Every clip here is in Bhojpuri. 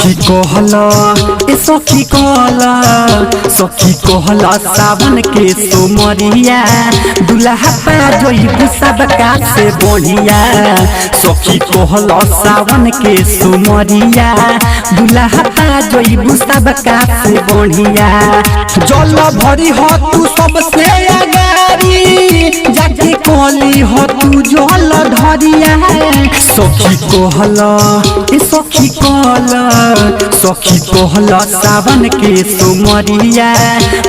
सखी कहला ए सखी कहला सावन के सोमरिया दुल्हा पा जोइबू सबका से बढ़िया। सखी कहला सावन के सोमरिया दुल्हा पा जोइबू सबका से बढ़िया। जल भरी हो तू सबसे अगारी जाके कोली हो तू जल धरिया। सखी कहला ए सखी कहला सावन के सोमरिया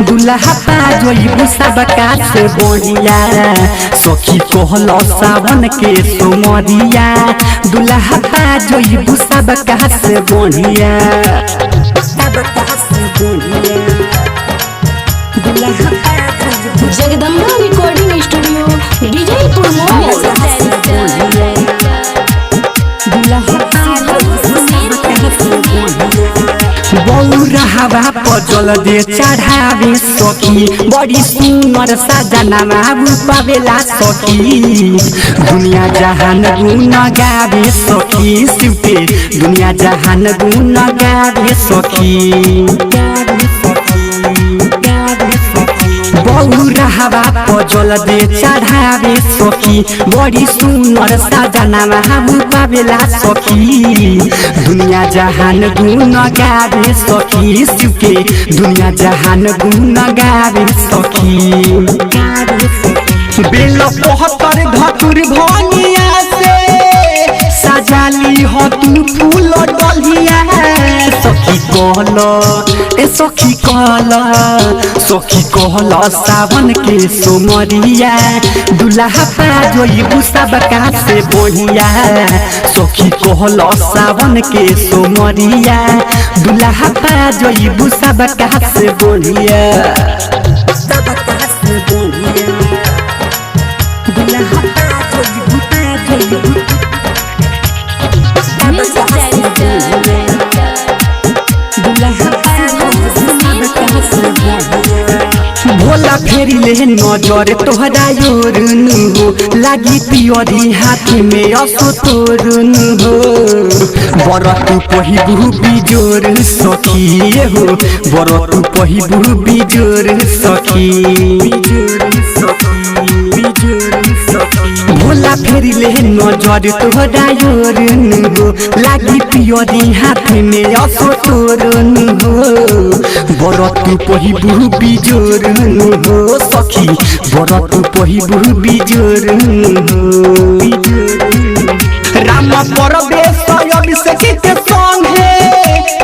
दुल्हा पा जोइबू सबका से बढ़िया। सखी कहला सावन के सोमरिया दुल्हा पा जोइबू सबका से बढ़िया। जगदम्बा रिकॉर्डिंग स्टूडियो विजयपुर बौरहवा पजल दे चढ़ावे सखी बड़ी सुंदर सजना बाबू पावेला सखी। दुनिया जहान गुण गावे सखी शिव के दुनिया जहान गुण गावे सखी। बौरहवा पजल दे चढ़ावे सखी बड़ी सुंदर सजना बाबू पावेला सखी। दुनिया जहान गुण गावे सखी शिव के दुनिया जहान गुण गावे सखी। बेल पहतर धतुर भनिया से सजाली हो तू फूल डलिया। सखी कहला ए सखी कहला सावन के सोमरिया दुल्हा पा जोइबू सबका से बढ़िया। सखी कहला सावन के सोमरिया दुल्हा पा जोइबू सबका से बढ़िया। भोला फेरी ले नजर तोहरा योरनु हो लागी पियरी हाथ में असो तोरनु हो। बरतु पहिबू बिजोर सखी हो बरतु पहिबू बिजोर सखी। भोला फेरी ले नजर तोहरा योरनु हो लागी पियरी हाथ में असो तोरनु हो। बरतु पहिबू बिजोर हो सखी बरतु पहिबू बिजोर हो। राम परवेश अभिषेक के संगे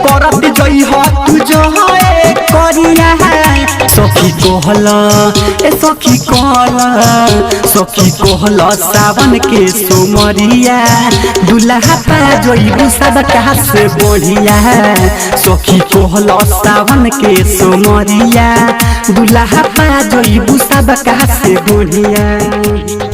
करत जई हो तू जहे करिया। सखी कहला ए सखी कहला सावन के सोमरिया दुल्हा पा जोइबू सबका से बढ़िया। सखी कहला सावन के सोमरिया दुल्हा पा जोइबू सबका से बढ़िया।